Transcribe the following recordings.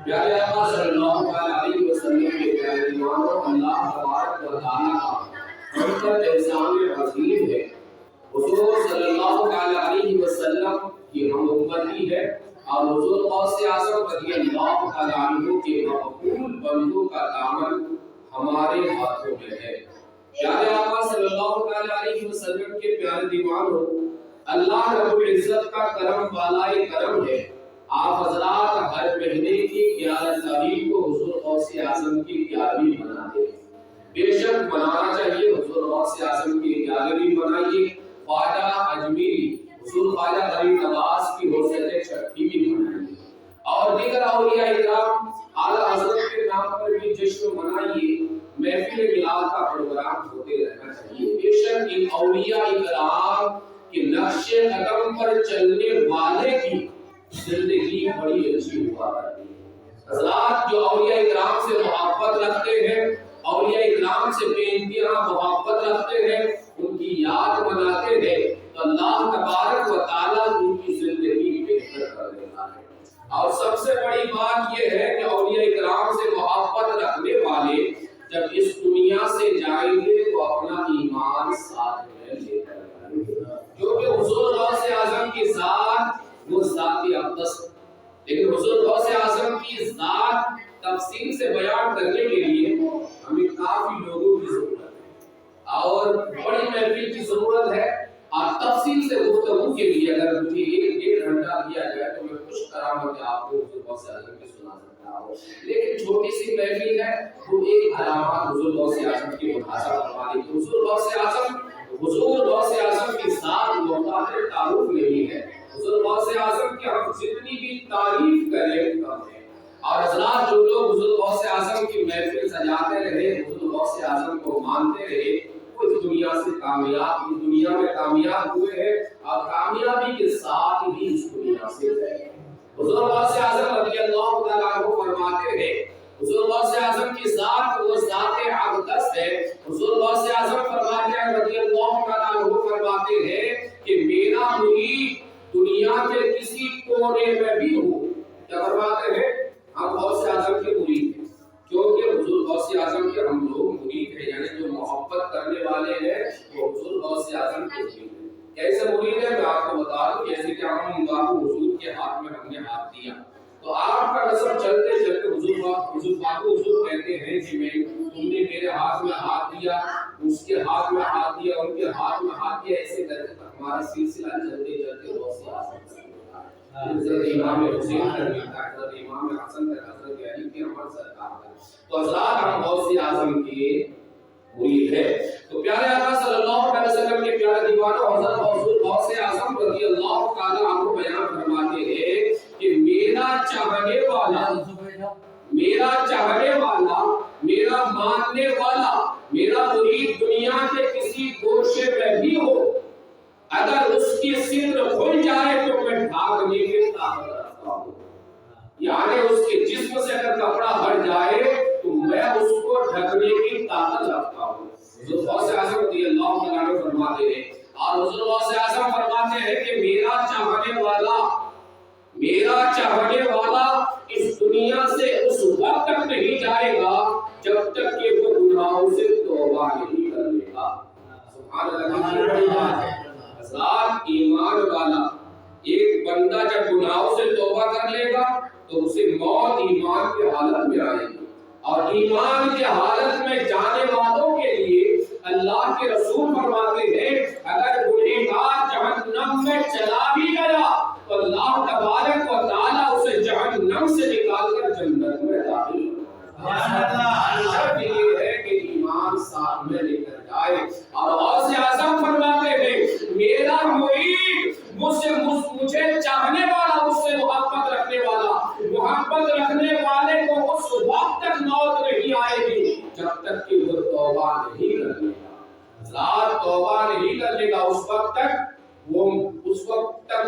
پیارے آقا صلی اللہ علیہ وسلم کے پیارے ایمانوں، اللہ تبارک و تعالیٰ کا ہم پر احسان عظیم ہے۔ حضور صلی اللہ علیہ وسلم کی ہم امتی ہے اور حضور غوث اعظم رضی اللہ تعالیٰ عنہ کے مقبول بندوں کا دامن ہمارے ہاتھوں میں ہے۔ پیارے آقا صلی اللہ علیہ وسلم کے پیارے دیوانوں، اللہ رب العزت کا کرم بالائے کرم ہے۔ آپ حضرات ہر مہینے کی 11 تاریخ کو حضور غوث اعظم کی 11ویں مناتے ہیں۔ بے شک منانا چاہیے، حضور غوث اعظم کی 11ویں منائیے۔ خواجہ اجمیری حضور خواجہ غریب نواز کی حوصلے 6ویں منائیے، اور دیگر اولیاء اکرام اعلیٰ حضرت کے نام پر بھی جشن منائیے۔ محفل میلاد کا پروگرام ہوتے رہنا چاہیے۔ بے شک ان اولیاء اکرام کے نقش قدم پر چلنے والے کی زندگی بڑی اچھی ہوا کرتی ہے۔ حضرات جو اولیاء اکرام سے محبت رکھتے ہیں، اولیاء اکرام سے بے انتہا محبت رکھتے ہیں، ان کی یاد مناتے ہیں، تو اللہ تبارک و تعالیٰ ان کی زندگی بہتر کر دیتا ہے۔ اور سب سے بڑی بات یہ ہے کہ اولیاء اکرام سے محبت رکھنے والے جب اس دنیا سے جائیں گے تو اپنا ایمان ساتھ میں لے کر جائیں گے، کیونکہ حضور غوث اعظم کی ذات وہ ذات اقدس، لیکن حضور غوث اعظم کی ذات تفصیل سے بیان کرنے کے لیے ہمیں کافی لوگوں کی ضرورت ہے اور بڑی محفل کی ضرورت ہے، اور تفصیل سے گفتگو کے لیے اگر مجھے 1 گھنٹہ دیا جائے تو میں کچھ کرامتیں آپ کو حضور غوث اعظم کی سنا سکتا ہوں، لیکن چھوٹی سی محفل ہے، وہ ایک علامات حضور غوث اعظم کی ملاحظہ فرما لی۔ حضور غوث اعظم کی ذات مختلف تعارف نہیں ہے۔ حضور غوث اعظم کی ہم جتنی بھی تعریف کریں کم ہے، اور حضرات جو لوگ حضور غوث اعظم کی محفل سجاتے رہے، حضور غوث اعظم کو مانتے رہے، وہ اس دنیا سے کامیاب، اس دنیا میں کامیاب ہوئے ہیں اور کامیابی کے ساتھ ہی اس دنیا سے گئے۔ حضور غوث اعظم رضی اللہ تعالیٰ عنہ فرماتے ہیں، حضور غوث اعظم کی ذات وہ ذات اقدس ہے۔ حضور غوث اعظم فرماتے ہیں رضی اللہ تعالیٰ عنہ فرماتے ہیں کہ میرا مرید دنیا کے کسی کونے میں بھی ہو، کیا فرماتے ہیں؟ ہم غوث اعظم کے مرید ہیں، کیونکہ حضور غوث اعظم کے ہم لوگ مرید ہیں، یعنی جو محبت کرنے والے ہیں وہ حضور غوث اعظم کے مرید ہیں۔ کیسے مرید ہیں میں آپ کو بتا دوں، جیسے کہ ہم باپو حضور کے ہاتھ میں ہم نے ہاتھ دیا تو آپ کا نسب چلتے چلتے حضور باپو حضور کہتے ہیں کہ تم نے میرے ہاتھ میں ہاتھ دیا، اس کے ہاتھ میں ہاتھ دیا، ان کے ہاتھ میں ہاتھ دیا، ایسے کرتے ہمارا سلسلہ چلتے چلتے غوث اعظم حضرت امام حسین تک ملتا ہے، حضرت امام حسن تک، حضرت علی کے عمر سرکار تک۔ تو حضرات ہم غوث اعظم کے مرید ہے۔ تو پیارے آقا صلی اللہ علیہ وسلم کے پیارے دیوانوں، حضرت غوث اعظم رضی اللہ تعالیٰ عنہ بیان فرماتے ہیں کہ میرا چاہنے والا، میرا ماننے والا، میرا مرید دنیا کے کسی گوشے میں بھی ہو، اگر اس کی صدر کھل جائے تو میں ڈھانکنے کی طاقت رکھتا ہوں، یعنی اس کے جسم سے اگر کپڑا ہٹ جائے تو میں اس کو ڈھکنے کی طاقت رکھتا ہوں۔ حضور غوث اعظم رضی اللہ عنہ فرماتے ہیں، اور حضور غوث اعظم فرماتے ہیں کہ میرا چاہنے والا اس دنیا سے اس وقت تک نہیں جائے گا جب تک کہ وہ گناہوں سے توبہ نہیں کر لے گا۔ سبحان اللہ، حضرات ایمان والا ایک بندہ جب گناہوں سے توبہ کر لے گا تو اسے موت ایمان کی حالت میں آئے گی، اور ایمان کی حالت میں جانے والوں کے لیے اللہ کے رسول فرماتے ہیں اگر گنہگار جہنم میں چلا بھی گیا تو اللہ تبارک و تعالیٰ اسے جہنم سے نکال کر جنت میں داخل کرے۔ شرط یہ ہے کہ ایمان ساتھ میں لے کر جائے، اور غوث اعظم فرماتے ہیں میرا مرید مجھے چاہنے والا، مجھ سے محبت رکھنے والے کو اس وقت تک موت نہیں آئے گی جب تک کہ وہ توبہ نہیں کر لے گا۔ توبہ نہیں کر لے گا اس وقت تک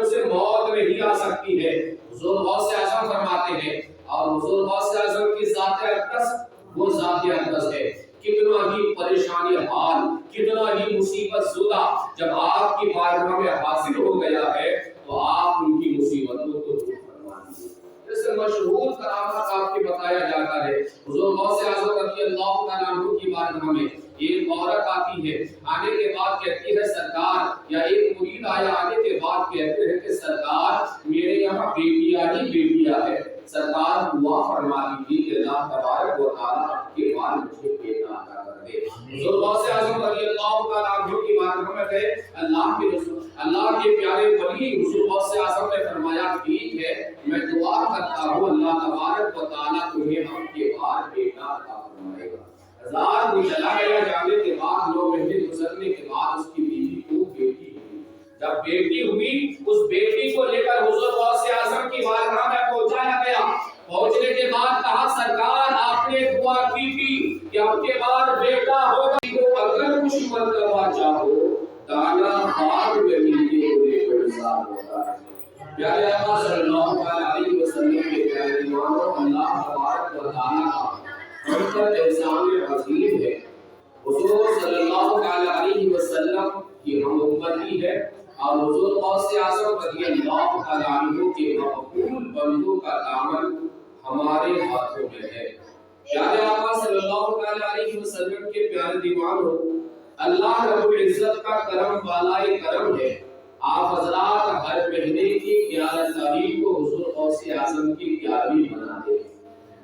اسے موت نہیں آ سکتی ہے۔ حضور غوث اعظم فرماتے ہیں، اور حضور غوث اعظم کی ذات اقدس وہ ذات اقدس ہے، کتنا ہی پریشانی حال، کتنا ہی مصیبت زدہ جب آپ کی بارگاہ میں حاصل ہو گیا ہے تو آپ ان کی مصیبتوں کو دور فرما دیجیے۔ جیسے مشہور کرامات آپ کے بتایا جاتا ہے۔ حضور غوث اعظم رضی اللہ تعالیٰ عنہ کی بارگاہ میں ایک عورت آتی ہے، آنے کے بعد کہتی ہے سرکار، یا ایک مرید آیا آنے کے بعد کہتے ہیں کہ سرکار میرے یہاں بیٹیاں ہی بیٹیاں ہے، سرکار دعا فرما دیجیے کہ اللہ تبارک و تعالیٰ کے بعد مجھے بیٹا عطا کر دے۔ حضور غوث اعظم رضی اللہ تعالیٰ عنہ کی بارگاہ میں گئے، اللہ کے رسول اللہ کے پیارے ولی حضور غوث اعظم نے فرمایا ٹھیک ہے میں دعا کرتا ہوں اللہ تبارک و تعالیٰ تمہیں ہم کے بعد بیٹا عطا فرمائے گا۔ ہزار وہ چلا گیا، جانے کے بعد 9 مہینے گزرنے کے بعد اس کی بیوی کو بیٹی ہوئی۔ جب بیٹی ہوئی اس بیٹی کو لے کر حضور غوث اعظم کی بارگاہ میں پہنچایا گیا۔ پہنچنے کے بعد کہا سرکار آپ نے دعا کی تھی کہ اب کے بعد بیٹا ہوگا، تو اگر کچھ مرتبہ چاہو دانا باغ میں ملتے ہوئے گلزار ہوتا ہے۔ پیارے آقا صلی اللہ علیہ وسلم کے پیارے ایمانوں، اللہ تبارک و تعالیٰ کا ہم پر احسان عظیم ہے۔ حضور صلی اللہ علیہ وسلم کی ہم امتی ہے اور حضور غوث اعظم رضی اللہ تعالیٰ عنہ کے مقبول بندوں کا دامن ہمارے ہاتھوں میں ہے۔ پیارے آقا صلی اللہ علیہ وسلم کے پیارے دیوانوں، اللہ رب العزت کا کرم بالائے کرم ہے۔ آپ حضرات ہر مہینے کی 11 تاریخ کو حضور غوث اعظم کی 11ویں مناتے ہیں۔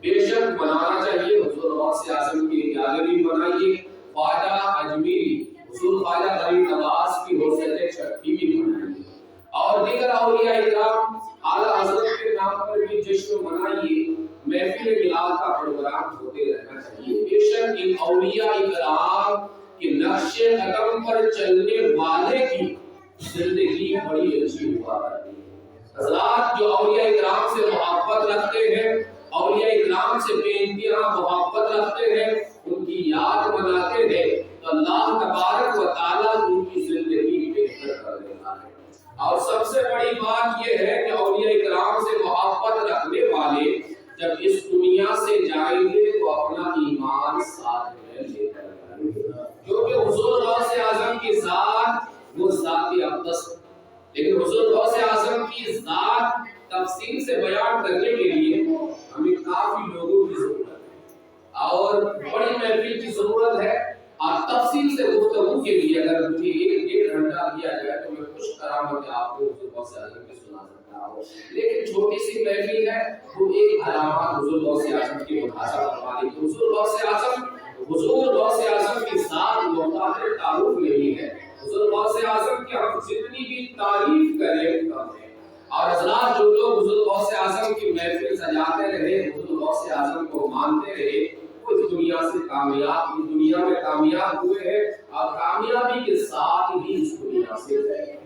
بے شک منانا چاہیے، حضور غوث اعظم کی 11ویں منائیے۔ خواجہ اجمیری حضور خواجہ غریب نواز کی حوصلے 6ویں منائیے، اور دیگر اولیاء اکرام اعلیٰ حضرت کے نام پر بھی جشن منائیے۔ محفل میلاد کا پروگرام ہوتے رہنا چاہیے۔ بے شک ان اولیاء اکرام کے نقش قدم پر چلنے والے کی زندگی بڑی اچھی ہوا کرتی ہے۔ حضرات جو اولیاء اکرام سے محبت رکھتے ہیں، اولیاء اکرام سے بے انتہا محبت رکھتے ہیں، ان کی یاد مناتے ہیں، تو اللہ تبارک و تعالیٰ ان کی زندگی بہتر کر دیتا ہے۔ اور سب سے بڑی بات یہ ہے کہ اولیاء اکرام سے محبت رکھنے والے جب اس دنیا سے جائیں گے تو اپنا ایمان ساتھ میں لے کر جائیں گے، کیونکہ حضور غوث اعظم کی ذات وہ ذات اقدس ہے، لیکن حضور غوث اعظم کی ذات تفصیل سے بیان کرنے کے لیے ہمیں کافی لوگوں کی ضرورت ہے اور بڑی محفل کی ضرورت ہے، اور تفصیل سے گفتگو کے لیے اگر مجھے 1-1.5 گھنٹہ دیا جائے تو میں کچھ کرامتیں آپ کو حضور غوث اعظم کی سنا سکتا ہوں، لیکن چھوٹی سی محفل ہے وہ ایک علامات حضور غوث اعظم کی مخاطب فرما دی۔ حضور غوث اعظم کی ذات محتاج تعارف نہیں ہے۔ حضور غوث اعظم کی ہم جتنی بھی تعریف کریں کم ہے، اور حضرات جو لوگ حضور غوث اعظم کی محفل سجاتے رہے، حضور غوث اعظم کو مانتے رہے، وہ اس دنیا سے کامیاب، اس دنیا میں کامیاب ہوئے ہیں اور کامیابی کے ساتھ ہی اس دنیا سے گئے۔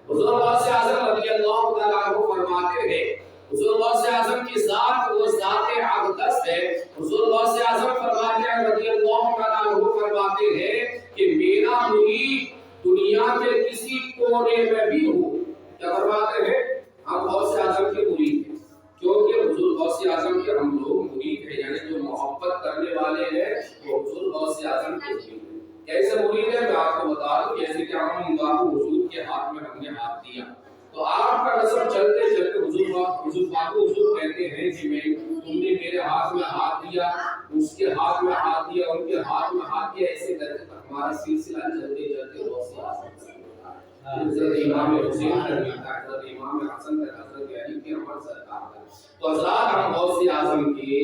حضور غوث اعظم رضی اللہ تعالیٰ عنہ فرماتے ہیں، حضور غوث اعظم کی ذات وہ ذات اقدس ہے۔ حضور غوث اعظم فرماتے ہیں رضی اللہ تعالیٰ عنہ فرماتے ہیں کہ میرا مرید دنیا کے کسی کونے میں بھی ہو، کیا فرماتے ہیں؟ ہم غوث اعظم کے مرید ہیں، کیونکہ حضور غوث اعظم کے ہم لوگ مرید ہیں، یعنی جو محبت کرنے والے ہیں وہ حضور غوث اعظم کے مرید ہیں۔ کیسے مرید ہیں میں آپ کو بتا دوں، جیسے کہ ہم باپو حضور کے ہاتھ میں ہم نے ہاتھ دیا تو آپ کا نسب چلتے چلتے حضور باپو حضور کہتے ہیں کہ تم نے میرے ہاتھ میں ہاتھ دیا، اس کے ہاتھ میں ہاتھ دیا، ان کے ہاتھ میں ہاتھ دیا، ایسے کرتے ہمارا سلسلہ چلتے چلتے غوث اعظم حضرت امام حسین تک، حضرت امام حسن تک، حضرت علی کے عمر سرکار تک۔ تو حضرات ہم غوث اعظم کے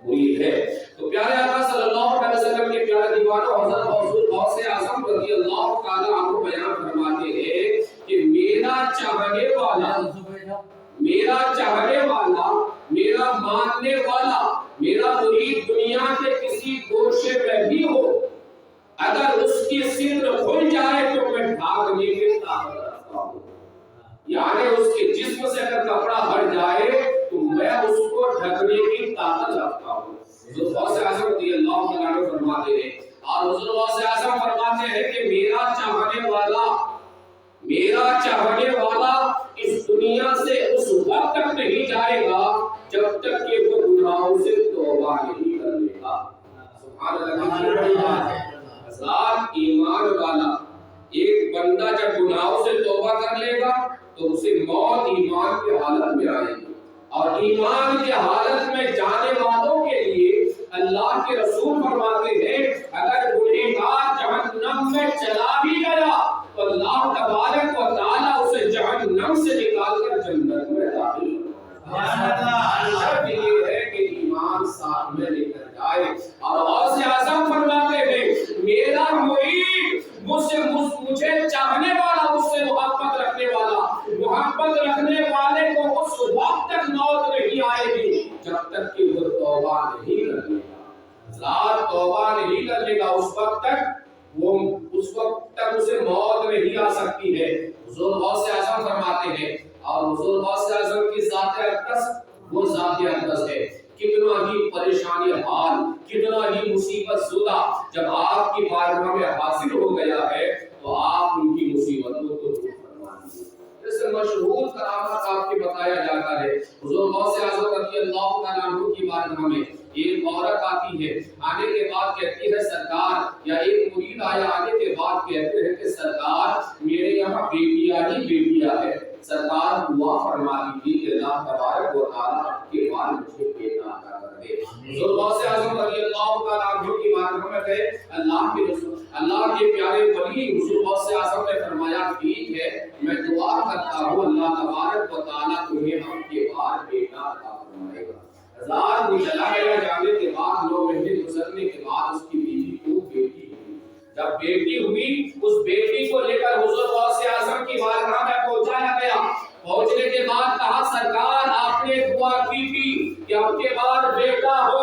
مرید ہے۔ تو پیارے آقا صلی اللہ علیہ وسلم کے پیارے دیوانوں، حضرت غوث اعظم رضی اللہ تعالیٰ عنہ بیان فرماتے ہیں کہ میرا چاہنے والا، میرا ماننے والا، میرا مرید دنیا کے کسی گوشے میں بھی ہو، اگر اس کی صدر کھل جائے تو میں ڈھانکنے کی طاقت رکھتا ہوں، یعنی اس کے جسم سے اگر کپڑا ہٹ جائے تو میں اس کو ڈھکنے کی طاقت رکھتا ہوں۔ حضور غوث اعظم رضی اللہ عنہ فرماتے ہیں، اور حضور غوث اعظم فرماتے ہیں کہ میرا چاہنے والا اس دنیا سے اس وقت تک نہیں جائے گا جب تک کہ وہ گناہوں سے توبہ نہیں کر لے گا۔ سبحان اللہ، حضرات ایمان والا ایک بندہ جب گناہوں سے توبہ کر لے گا تو اسے موت ایمان کی حالت میں آئے گی، اور ایمان کی حالت میں جانے والوں کے لیے اللہ کے رسول فرماتے ہیں اگر گنہگار جہنم میں چلا بھی گیا تو اللہ تبارک و تعالیٰ اسے جہنم سے نکال کر جنت میں داخل شرط یہ ہے کہ ایمان ساتھ میں لے کر جائے. اور غوث اعظم فرماتے ہیں میرا مرید مجھے چاہنے والا، مجھ سے محبت رکھنے والا، محبت رکھنے والے کو اس وقت تک موت نہیں آئے گی جب تک کہ وہ توبہ نہیں کر لے گا. توبہ نہیں کر لے گا اس وقت تک اسے موت نہیں آ سکتی ہے. حضور غوث اعظم فرماتے ہیں اور حضور غوث اعظم کی ذات اقدس وہ ذات اقدس ہے. کتنا ہی پریشانی حال، کتنا ہی مصیبت زدہ جب آپ کی بارگاہ میں حاصل ہو گیا ہے تو آپ ان کی مصیبتوں کو دور فرما دیجیے. اس مشہور کرامات آپ کے بتایا جاتا ہے. حضور غوث اعظم رضی اللہ تعالیٰ عنہ کی بارگاہ میں ایک عورت آتی ہے، آنے کے بعد کہتی ہے سرکار، یا ایک مرید آیا آنے کے بعد کہتے ہیں کہ سرکار میرے یہاں بیٹیاں ہی بیٹیاں ہے، سرکار دعا فرما دیجیے کہ اللہ تبارک و تعالیٰ کے بال مجھے بیٹا عطا کر دے. حضور غوث اعظم رضی اللہ تعالیٰ عنہ کی بارگاہ میں گئے، اللہ کے رسول، اللہ کے پیارے ولی حضور غوث اعظم نے فرمایا ٹھیک ہے میں دعا کرتا ہوں اللہ تبارک و تعالیٰ تمہیں ہم کے بال بیٹا عطا فرمائے گا. ہزار وہ چلا گیا، جانے کے بعد 9 مہینے گزرنے کے بعد اس کی بیوی کو بیٹی ہوئی. جب بیٹی ہوئی اس بیٹی کو لے کر حضور غوث اعظم کی بارگاہ میں پہنچایا گیا. پہنچنے کے بعد کہا سرکار آپ نے دعا کی تھی کہ اب کے بعد بیٹا ہوگا.